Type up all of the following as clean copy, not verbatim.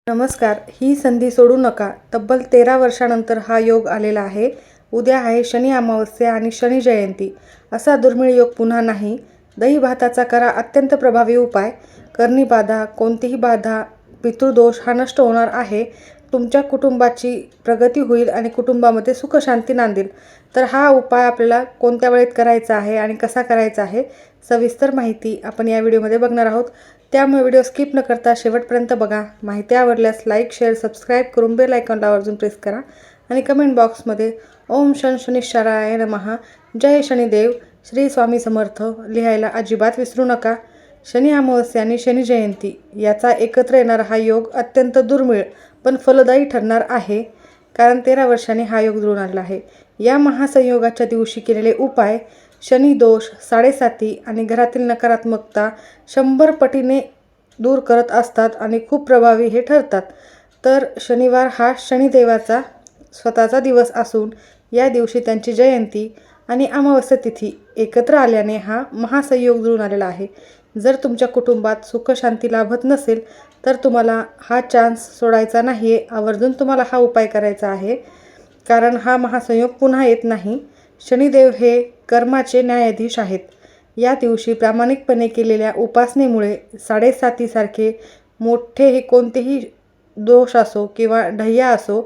नमस्कार. ही संधी सोडू नका. तब्बल 13 वर्षानंतर हा योग आलेला आहे. उद्या आहे शनी अमावस्या आणि शनी जयंती. असा दुर्मिळ योग पुन्हा नाही. दही भाताचा करा अत्यंत प्रभावी उपाय. करणी बाधा, कोणतीही बाधा, पितृदोष हा नष्ट होणार आहे. तुमच्या कुटुंबाची प्रगती होईल आणि कुटुंबामध्ये सुखशांती नांदेल. तर हा उपाय आपल्याला कोणत्या वेळेत करायचा आहे आणि कसा करायचा आहे, सविस्तर माहिती आपण या व्हिडिओमध्ये बघणार आहोत. त्यामुळे व्हिडिओ स्किप न करता शेवटपर्यंत बघा. माहिती आवडल्यास लाईक, शेअर, सबस्क्राईब करून बेल आयकॉनला आवर्जून प्रेस करा आणि कमेंट बॉक्समध्ये ओम शन शनिश्चराय नमः, जय शनिदेव, श्री स्वामी समर्थ लिहायला अजिबात विसरू नका. शनी अमावस्या आणि शनी जयंती याचा एकत्र येणारा हा योग अत्यंत दुर्मिळ पण फलदायी ठरणार आहे. कारण 13 वर्षांनी हा योग जुळून आलेला आहे. या महासंयोगाच्या दिवशी केलेले उपाय शनी दोष, साडेसाती आणि घरातील नकारात्मकता 100 पटीने दूर करत असतात आणि खूप प्रभावी हे ठरतात. तर शनिवार हा शनिदेवाचा स्वतःचा दिवस असून या दिवशी त्यांची जयंती आणि अमावस्या तिथी एकत्र आल्याने हा महासंयोग जुळून आलेला आहे. जर तुमच्या कुटुंबात सुखशांती लाभत नसेल तर तुम्हाला हा चान्स सोडायचा नाही आहे. आवर्जून तुम्हाला हा उपाय करायचा आहे, कारण हा महासंयोग पुन्हा येत नाही. शनिदेव हे कर्माचे न्यायाधीश आहेत. या दिवशी प्रामाणिकपणे केलेल्या उपासनेमुळे साडेसातीसारखे मोठेही कोणतेही दोष असो किंवा ढय्या असो,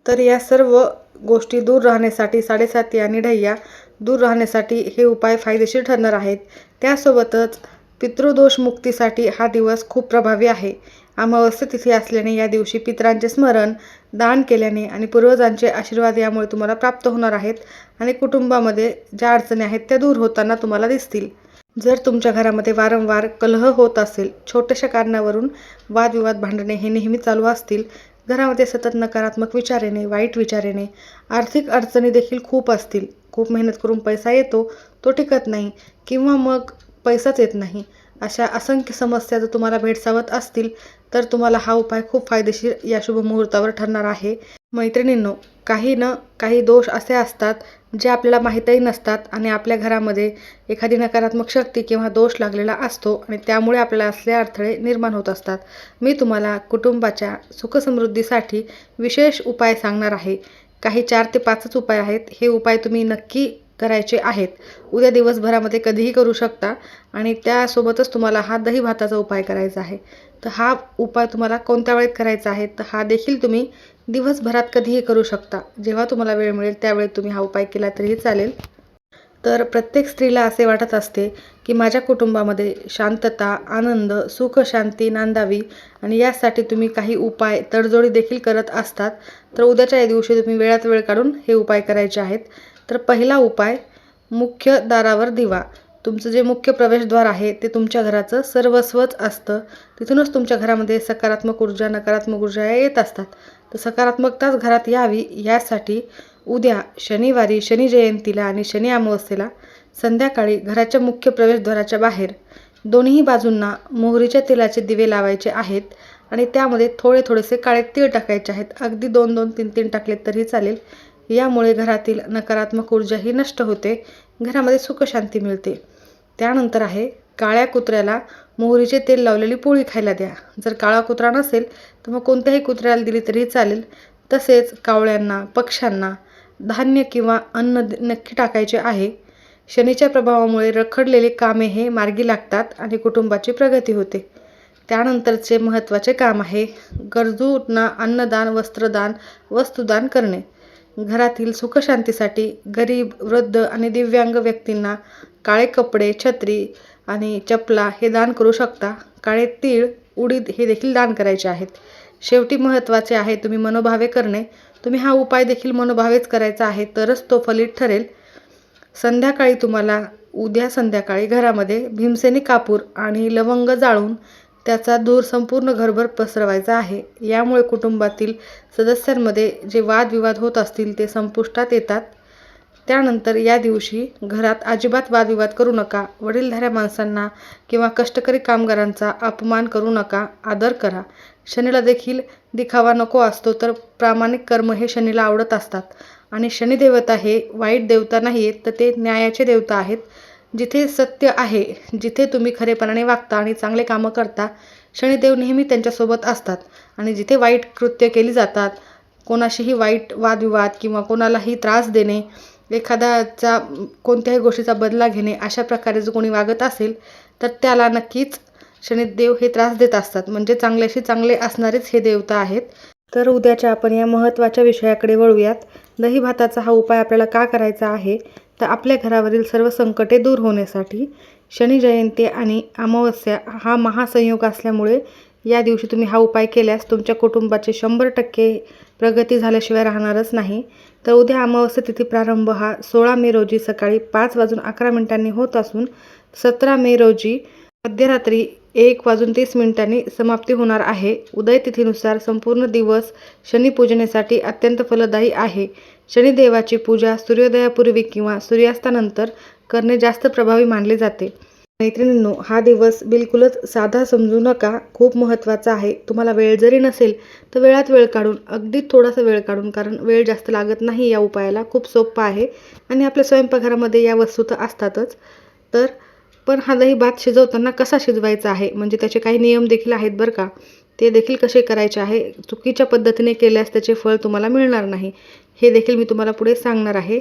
तर या सर्व गोष्टी दूर राहण्यासाठी, साडेसाती आणि ढय्या दूर राहण्यासाठी हे उपाय फायदेशीर ठरणार आहेत. त्यासोबतच पितृदोष मुक्तीसाठी हा दिवस खूप प्रभावी आहे. अमावस्या तिथी असल्याने या दिवशी पितरांचे स्मरण, दान केल्याने आणि पूर्वजांचे आशीर्वाद यामुळे तुम्हाला प्राप्त होणार आहेत आणि कुटुंबामध्ये ज्या अडचणी आहेत त्या दूर होताना तुम्हाला दिसतील. जर तुमच्या घरामध्ये वारंवार कलह होत असेल, छोट्याशा कारणावरून वादविवाद, भांडणे हे नेहमी चालू असतील, घरामध्ये सतत नकारात्मक विचार येणे, वाईट विचार येणे, आर्थिक अडचणी देखील खूप असतील, खूप मेहनत करून पैसा येतो तो टिकत नाही किंवा मग पैसाच येत नाही, अशा असंख्य समस्या जर तुम्हाला भेडसावत असतील तर तुम्हाला हा उपाय खूप फायदेशीर या शुभ मुहूर्तावर ठरणार आहे. मैत्रिणींनो, काही न काही दोष असे असतात जे आपल्याला माहीतही नसतात आणि आपल्या घरामध्ये एखादी नकारात्मक शक्ती किंवा दोष लागलेला असतो आणि त्यामुळे आपल्याला असले अडथळे निर्माण होत असतात. मी तुम्हाला कुटुंबाच्या सुखसमृद्धीसाठी विशेष उपाय सांगणार आहे. काही 4 ते 5च उपाय आहेत. हे उपाय तुम्ही नक्की करायचे आहेत. उद्या दिवसभरामध्ये कधीही करू शकता आणि त्यासोबतच तुम्हाला हा दही भाताचा उपाय करायचा आहे. तर हा उपाय तुम्हाला कोणत्या वेळेत करायचा आहे, तर हा देखील तुम्ही दिवसभरात कधीही करू शकता. जेव्हा तुम्हाला वेळ मिळेल त्यावेळी तुम्ही हा उपाय केला तरीही चालेल. तर प्रत्येक स्त्रीला असे वाटत असते की माझ्या कुटुंबामध्ये शांतता, आनंद, सुख, शांती नांदावी आणि यासाठी तुम्ही काही उपाय, तडजोडी देखील करत असतात. तर उद्याच्या या दिवशी तुम्ही वेळात वेळ काढून हे उपाय करायचे आहेत. तर पहिला उपाय, मुख्य दारावर दिवा. तुमचं जे मुख्य प्रवेशद्वार आहे ते तुमच्या घराचं सर्वस्वच असतं. तिथूनच तुमच्या घरामध्ये सकारात्मक ऊर्जा, नकारात्मक ऊर्जा या येत असतात. तर सकारात्मकताच घरात यावी यासाठी उद्या शनिवारी, शनी जयंतीला आणि शनी अमावस्येला संध्याकाळी घराच्या मुख्य प्रवेशद्वाराच्या बाहेर दोन्ही बाजूंना मोहरीच्या तेलाचे दिवे लावायचे आहेत आणि त्यामध्ये थोडेसे काळे तीळ टाकायचे आहेत. अगदी 2-2, 3-3 टाकलेत तरीही चालेल. यामुळे घरातील नकारात्मक ऊर्जा ही नष्ट होते, घरामध्ये सुखशांती मिळते. त्यानंतर आहे, काळ्या कुत्र्याला मोहरीचे तेल लावलेली पोळी खायला द्या. जर काळा कुत्रा नसेल तर मग कोणत्याही कुत्र्याला दिली तरीही चालेल. तसेच कावळ्यांना, पक्ष्यांना धान्य किंवा अन्न नक्की टाकायचे आहे. शनीच्या प्रभावामुळे रखडलेले कामे हे मार्गी लागतात आणि कुटुंबाची प्रगती होते. त्यानंतरचे महत्त्वाचे काम आहे, गरजूंना अन्नदान, वस्त्रदान, वस्तुदान करणे. घरातील सुखशांतीसाठी गरीब, वृद्ध आणि दिव्यांग व्यक्तींना काळे कपडे, छत्री आणि चपला हे दान करू शकता. काळे तीळ, उडीद हे देखील दान करायचे आहेत. शेवटी महत्त्वाचे आहे तुम्ही मनोभावे करणे. तुम्ही हा उपाय देखील मनोभावेच करायचा आहे, तरच तो फलित ठरेल. संध्याकाळी तुम्हाला उद्या संध्याकाळी घरामध्ये भीमसेनी कापूर आणि लवंग जाळून त्याचा धूर संपूर्ण घरभर पसरवायचा आहे. यामुळे कुटुंबातील सदस्यांमध्ये जे वादविवाद होत असतील ते संपुष्टात येतात. त्यानंतर या दिवशी घरात अजिबात वादविवाद करू नका. वडीलधाऱ्या माणसांना किंवा कष्टकरी कामगारांचा अपमान करू नका, आदर करा. शनीला देखील दिखावा नको असतो, तर प्रामाणिक कर्म हे शनीला आवडत असतात आणि शनिदेवता हे वाईट देवता नाही आहेत, तर ते न्यायाचे देवता आहेत. जिथे सत्य आहे, जिथे तुम्ही खरेपणाने वागता आणि चांगले कामं करता, शनिदेव नेहमी त्यांच्यासोबत असतात आणि जिथे वाईट कृत्य केली जातात, कोणाशीही वाईट वादविवाद किंवा कोणालाही त्रास देणे, एखाद्याचा कोणत्याही गोष्टीचा बदला घेणे, अशा प्रकारे जर कोणी वागत असेल तर त्याला नक्कीच शनिदेव हे त्रास देत असतात. म्हणजे चांगल्याशी चांगले असणारेच हे देवता आहेत. तर उद्याच्या आपण या महत्त्वाच्या विषयाकडे वळूयात. दही भाताचा हा उपाय आपल्याला का करायचा आहे, तर आपल्या घरावरील सर्व संकटे दूर होण्यासाठी. शनी जयंती आणि अमावस्या हा महासंयोग असल्यामुळे या दिवशी तुम्ही हा उपाय केल्यास तुमच्या कुटुंबाची 100% प्रगती झाल्याशिवाय राहणारच नाही. तर उद्या अमावस्या तिथी प्रारंभ हा 16 मे रोजी सकाळी 5:11 होत असून 17 मे रोजी मध्यरात्री 1:30 समाप्ती होणार आहे. उदय तिथीनुसार संपूर्ण दिवस शनिपूजनेसाठी अत्यंत फलदायी आहे. शनिदेवाची पूजा सूर्योदयापूर्वी किंवा सूर्यास्तानंतर करणे जास्त प्रभावी मानले जाते. मैत्रिणींनो, हा दिवस बिलकुलच साधा समजू नका, खूप महत्त्वाचा आहे. तुम्हाला वेळ जरी नसेल तर वेळात वेळ काढून, अगदी थोडासा वेळ काढून, कारण वेळ जास्त लागत नाही या उपायाला, खूप सोपा आहे आणि आपल्या स्वयंपाकघरामध्ये या वस्तू तर असतातच. तर पण हा दही भात शिजवताना कसा शिजवायचा आहे, म्हणजे त्याचे काही नियम देखील आहेत बरं का, ते देखील कसे करायचे आहे. चुकीच्या पद्धतीने केल्यास त्याचे फळ तुम्हाला मिळणार नाही, हे देखील मी तुम्हाला पुढे सांगणार आहे.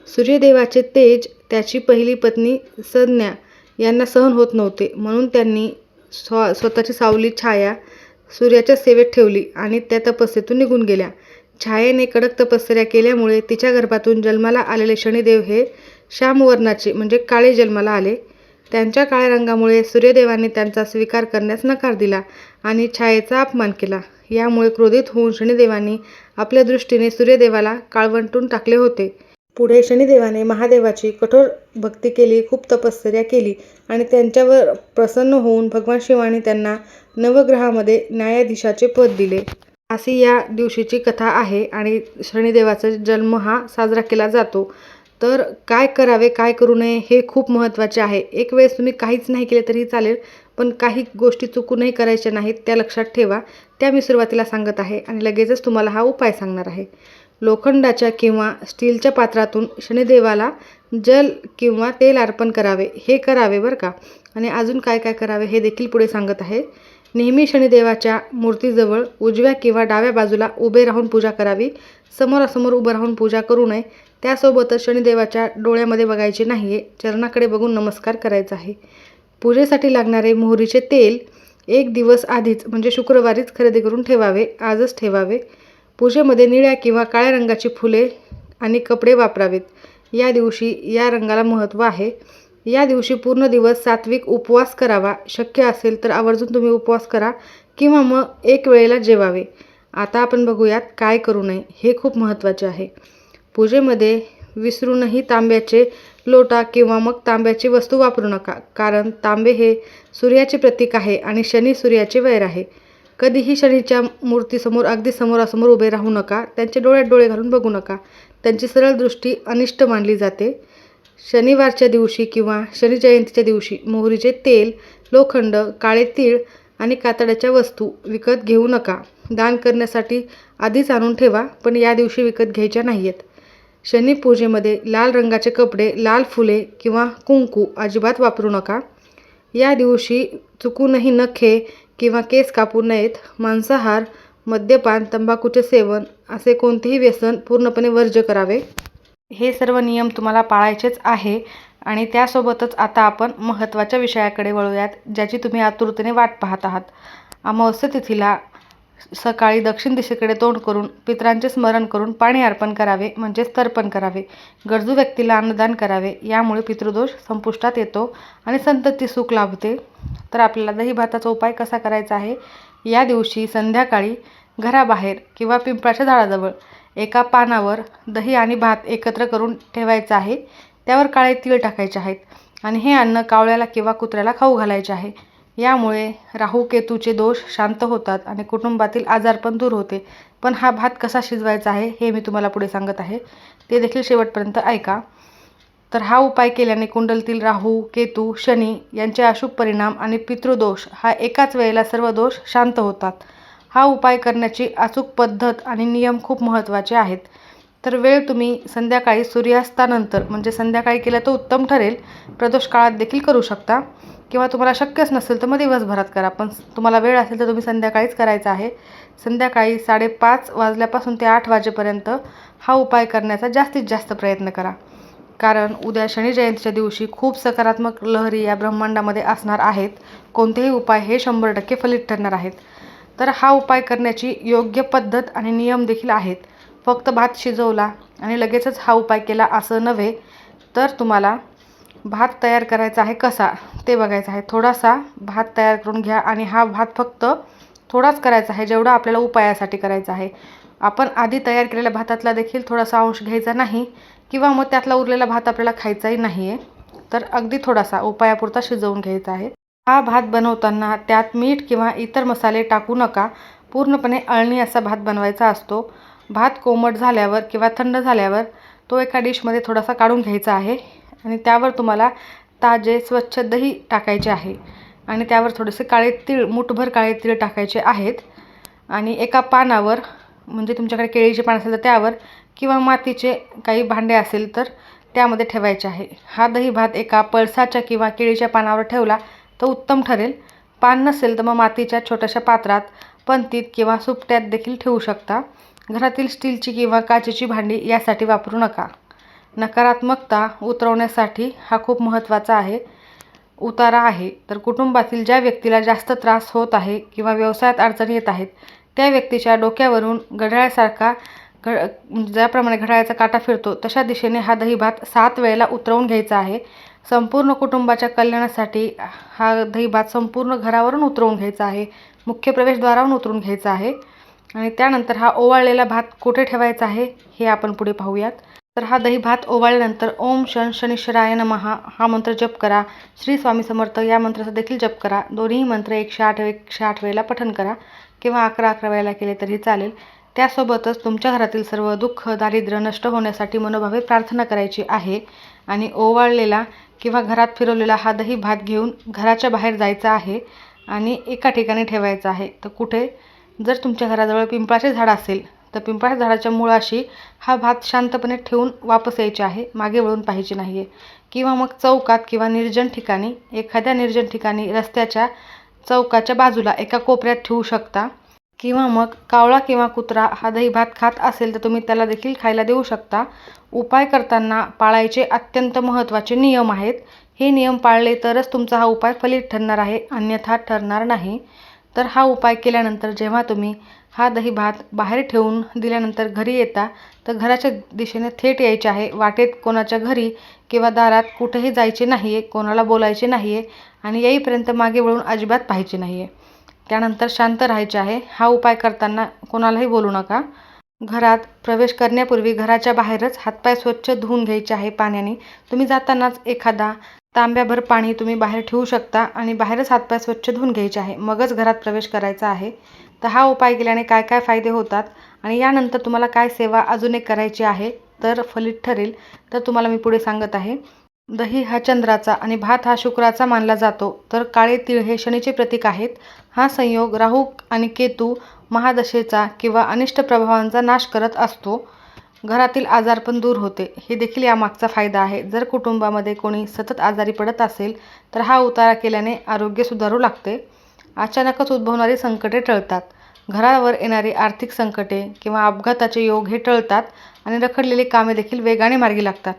सूर्यदेवाचे तेज त्याची पहिली पत्नी संज्ञा यांना सहन होत नव्हते, म्हणून त्यांनी स्वतःची सावली छाया सूर्याच्या सेवेत ठेवली आणि त्या तपस्येतून निघून गेल्या. छायेने कडक तपश्चर्या केल्यामुळे तिच्या गर्भातून जन्माला आलेले शनिदेव हे श्यामवर्णाचे म्हणजे काळे जन्माला आले. त्यांच्या काळ्या रंगामुळे सूर्यदेवाने त्यांचा स्वीकार करण्यास नकार दिला आणि छायेचा अपमान केला. यामुळे क्रोधित होऊन शनिदेवांनी आपल्या दृष्टीने सूर्यदेवाला काळवंटून टाकले होते. पुढे शनिदेवाने महादेवाची कठोर भक्ती केली, खूप तपश्चर्या केली आणि त्यांच्यावर प्रसन्न होऊन भगवान शिवाने त्यांना नवग्रहामध्ये न्यायाधीशाचे पद दिले. अशी या दिवशीची कथा आहे आणि शनिदेवाचा जन्म हा साजरा केला जातो. तर काय करावे, काय करू नये हे खूप महत्त्वाचे आहे. एक वेळेस तुम्ही काहीच नाही केले तरी चालेल, पण काही गोष्टी चुकूनही करायच्या नाहीत, त्या लक्षात ठेवा. त्या मी सुरुवातीला सांगत आहे आणि लगेचच तुम्हाला हा उपाय सांगणार आहे. लोखंडाच्या किंवा स्टीलच्या पात्रातून शनिदेवाला जल किंवा तेल अर्पण करावे, हे करावे बरं का. आणि अजून काय काय करावे हे देखील पुढे सांगत आहे. नेहमी शनिदेवाच्या मूर्तीजवळ उजव्या किंवा डाव्या बाजूला उभे राहून पूजा करावी, समोरासमोर उभं राहून पूजा करू नये. त्यासोबतच शनिदेवाच्या डोळ्यामध्ये बघायचे नाही आहे, चरणाकडे बघून नमस्कार करायचा आहे. पूजेसाठी लागणारे मोहरीचे तेल 1 दिवस आधीच म्हणजे शुक्रवारीच खरेदी करून ठेवावे, आजच ठेवावे. पूजेमध्ये निळ्या किंवा काळ्या रंगाची फुले आणि कपडे वापरावेत. या दिवशी या रंगाला महत्त्व आहे. या दिवशी पूर्ण दिवस सात्विक उपवास करावा. शक्य असेल तर आवर्जून तुम्ही उपवास करा किंवा मग एक वेळेला जेवावे. आता आपण बघूयात काय करू नये, हे खूप महत्त्वाचे आहे. पूजेमध्ये विसरूनही तांब्याचे लोटा किंवा मग तांब्याची वस्तू वापरू नका, कारण तांबे हे सूर्याचे प्रतीक आहे आणि शनी सूर्याचे वैर आहे. कधीही शनीच्या मूर्तीसमोर अगदी समोरासमोर उभे राहू नका, त्यांच्या डोळ्यात डोळे घालून बघू नका, त्यांची सरळ दृष्टी अनिष्ट मानली जाते. शनिवारच्या दिवशी किंवा शनी जयंतीच्या दिवशी मोहरीचे तेल, लोखंड, काळे तीळ आणि कातड्याच्या वस्तू विकत घेऊ नका. दान करण्यासाठी आधीच आणून ठेवा, पण या दिवशी विकत घ्यायच्या नाही आहेत. शनिपूजेमध्ये लाल रंगाचे कपडे, लाल फुले किंवा कुंकू अजिबात वापरू नका. या दिवशी चुकूनही नखे किंवा केस कापू नयेत. मांसाहार, मद्यपान, तंबाखूचे सेवन असे कोणतेही व्यसन पूर्णपणे वर्ज्य करावे. हे सर्व नियम तुम्हाला पाळायचेच आहे. आणि त्यासोबतच आता आपण महत्त्वाच्या विषयाकडे वळूयात, ज्याची तुम्ही आतुरतेने वाट पाहत आहात. अमावस्या तिथीला सकाळी दक्षिण दिशेकडे तोंड करून पितरांचे स्मरण करून पाणी अर्पण करावे, म्हणजेच तर्पण करावे. गरजू व्यक्तीला अन्नदान करावे. यामुळे पितृदोष संपुष्टात येतो आणि संतती सुख लाभते. तर आपल्याला दही भाताचा उपाय कसा करायचा आहे. या दिवशी संध्याकाळी घराबाहेर किंवा पिंपळाच्या झाडाजवळ एका पानावर दही आणि भात एकत्र करून ठेवायचं आहे. त्यावर काळे तीळ टाकायचे आहेत आणि हे अन्न कावळ्याला किंवा कुत्र्याला खाऊ घालायचे आहे. यामुळे राहू केतूचे दोष शांत होतात आणि कुटुंबातील आजार पण दूर होते. पण हा भात कसा शिजवायचा आहे हे मी तुम्हाला पुढे सांगत आहे, ते देखील शेवटपर्यंत ऐका. तर हा उपाय केल्याने कुंडलीतील राहू, केतू, शनी यांचे अशुभ परिणाम आणि पितृदोष हा एकाच वेळेला सर्व दोष शांत होतात. हा उपाय करण्याची अचूक पद्धत आणि नियम खूप महत्त्वाचे आहेत. तर वेळ तुम्ही संध्याकाळी सूर्यास्तानंतर म्हणजे संध्याकाळी केलं तर उत्तम ठरेल. प्रदोष काळात देखील करू शकता किंवा तुम्हाला शक्यच नसेल तर मग दिवसभरात करा. पण तुम्हाला वेळ असेल तर तुम्ही संध्याकाळीच करायचा आहे. संध्याकाळी 5:30 वाजल्यापासून ते 8 वाजेपर्यंत हा उपाय करण्याचा जास्तीत जास्त प्रयत्न करा. कारण उद्या शनी जयंतीच्या दिवशी खूप सकारात्मक लहरी या ब्रह्मांडामध्ये असणार आहेत. कोणतेही उपाय हे 100% फलित ठरणार आहेत. तर हा उपाय करण्याची योग्य पद्धत आणि नियम देखील आहेत. फक्त भात शिजवला आणि लगेचच हा उपाय केला असं नव्हे, तर तुम्हाला भात तयार करायचा आहे कसा ते बघायचं आहे. थोडासा भात तयार करून घ्या आणि हा भात फक्त थोडाच करायचा आहे जेवढा आपल्याला उपायासाठी करायचा आहे. आपण आधी तयार केलेल्या भातातला देखील थोडासा अंश घ्यायचा नाही किंवा मग त्यातला उरलेला भात आपल्याला खायचाही नाही आहे. तर अगदी थोडासा उपायापुरता शिजवून घ्यायचा आहे. हा भात बनवताना त्यात मीठ किंवा इतर मसाले टाकू नका. पूर्णपणे अळणी असा भात बनवायचा असतो. भात कोमट झाल्यावर किंवा थंड झाल्यावर तो एका डिशमध्ये थोडासा काढून घ्यायचा आहे आणि त्यावर तुम्हाला ताजे स्वच्छ दही टाकायचे आहे आणि त्यावर थोडेसे काळे तीळ, मुठभर काळे तीळ टाकायचे आहेत आणि एका पानावर म्हणजे तुमच्याकडे केळीचे पान असेल तर त्यावर किंवा मातीचे काही भांडे असेल तर त्यामध्ये ठेवायचे आहे. हा दही भात एका पळसाच्या किंवा केळीच्या पानावर ठेवला तर उत्तम ठरेल. पान नसेल तर मग मातीच्या छोट्याशा पात्रात, पंतीत किंवा सुपट्यात देखील ठेवू शकता. घरातील स्टीलची किंवा काचेची भांडी यासाठी वापरू नका. नकारात्मकता उतरवण्यासाठी हा खूप महत्त्वाचा आहे उतारा आहे. तर कुटुंबातील ज्या व्यक्तीला जास्त त्रास होत आहे किंवा व्यवसायात अडचणी येत आहेत त्या व्यक्तीच्या डोक्यावरून घड्याळासारखा ज्याप्रमाणे घड्याळाचा काटा फिरतो तशा दिशेने हा दही भात 7 वेळेला उतरवून घ्यायचा आहे. संपूर्ण कुटुंबाच्या कल्याणासाठी हा दही भात संपूर्ण घरावरून उतरवून घ्यायचा आहे. मुख्य प्रवेशद्वारावरून उतरून घ्यायचा आहे आणि त्यानंतर हा ओवाळलेला भात कुठे ठेवायचा आहे हे आपण पुढे पाहूयात. तर हा दही भात ओवाळल्यानंतर ओम शनीश्वराय नमः हा मंत्र जप करा. श्री स्वामी समर्थ या मंत्राचा देखील जप करा. दोन्ही मंत्र 108 वेळेला पठण करा किंवा 11 वेळेला केले तरी चालेल. त्यासोबतच तुमच्या घरातील सर्व दुःख, दारिद्र्य नष्ट होण्यासाठी मनोभावे प्रार्थना करायची आहे आणि ओवाळलेला किंवा घरात फिरवलेला हा दही भात घेऊन घराच्या बाहेर जायचं आहे आणि एका ठिकाणी ठेवायचं आहे. तर कुठे, जर तुमच्या घराजवळ पिंपळाचे झाड असेल तर पिंपळाच्या झाडाच्या मुळाशी हा भात शांतपणे ठेवून वापस यायचे आहे, मागे वळून पाहिजे नाही आहे. किंवा मग चौकात किंवा निर्जन ठिकाणी, एखाद्या निर्जन ठिकाणी रस्त्याच्या चौकाच्या बाजूला एका कोपऱ्यात ठेवू शकता. किंवा मग कावळा किंवा कुत्रा हा दही भात खात असेल तर तुम्ही त्याला देखील खायला देऊ शकता. उपाय करताना पाळायचे अत्यंत महत्त्वाचे नियम आहेत. हे नियम पाळले तरच तुमचा हा उपाय फलित ठरणार आहे, अन्यथा ठरणार नाही. तर हा उपाय केल्यानंतर जेव्हा तुम्ही हा दही भात बाहेर ठेवून दिल्यानंतर घरी येता तर घराच्या दिशेने थेट यायचे आहे. वाटेत कोणाच्या घरी किंवा दारात कुठेही जायचे नाही आहे, कोणाला बोलायचे नाही आहे आणि येईपर्यंत मागे वळून अजिबात पाहायचे नाही आहे. त्यानंतर शांत राहायचे आहे. हा उपाय करताना कोणालाही बोलू नका. घरात प्रवेश करण्यापूर्वी घराच्या बाहेरच हातपाय स्वच्छ धुवून घ्यायचे आहे पाण्याने. तुम्ही जातानाच एखादा तांब्याभर पाणी तुम्ही बाहेर ठेवू शकता आणि बाहेरच हातपाय स्वच्छ धुवून घ्यायचे आहे, मगच घरात प्रवेश करायचा आहे. तर हा उपाय केल्याने काय काय फायदे होतात आणि यानंतर तुम्हाला काय सेवा अजून एक करायची आहे तर फलित ठरेल, तर तुम्हाला मी पुढे सांगत आहे. दही हा चंद्राचा आणि भात हा शुक्राचा मानला जातो. तर काळे तीळ हे शनीचे प्रतीक आहेत. हा संयोग राहू आणि केतू महादशेचा किंवा अनिष्ट प्रभावांचा नाश करत असतो. घरातील आजारपण दूर होते, हे देखील यामागचा फायदा आहे. जर कुटुंबामध्ये कोणी सतत आजारी पडत असेल तर हा उतारा केल्याने आरोग्य सुधारू लागते. अचानकच उद्भवणारी संकटे टळतात. घरावर येणारी आर्थिक संकटे किंवा अपघाताचे योग हे टळतात आणि रखडलेली कामे देखील वेगाने मार्गी लागतात.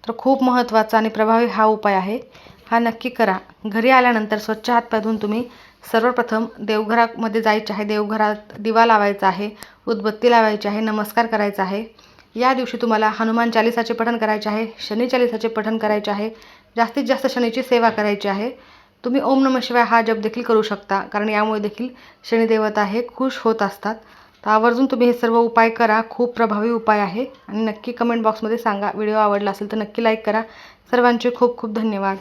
तर खूप महत्त्वाचा आणि प्रभावी हा उपाय आहे. हा नक्की करा. घरी आल्यानंतर स्वच्छ हातपाय धुवून तुम्ही सर्वप्रथम देवघरामध्ये जायचे आहे. देवघरात दिवा लावायचा आहे, उदबत्ती लावायची आहे, नमस्कार करायचा आहे. या दिवशी तुम्हाला हनुमान चालीसाचे पठण करायचे आहे, शनी चालीसाचे पठण करायचे आहे, जास्तीत जास्त शनीची सेवा करायची आहे. तुम्ही ओम नमः शिवाय हा जप देखील करू शकता, कारण यामुळे देखील शनिदेवता हे खुश होत असतात. तर आवर्जून तुम्ही हे सर्व उपाय करा. खूप प्रभावी उपाय आहे आणि नक्की कमेंट बॉक्समध्ये सांगा. व्हिडिओ आवडला असेल तर नक्की लाईक करा. सर्वांचे खूप खूप धन्यवाद.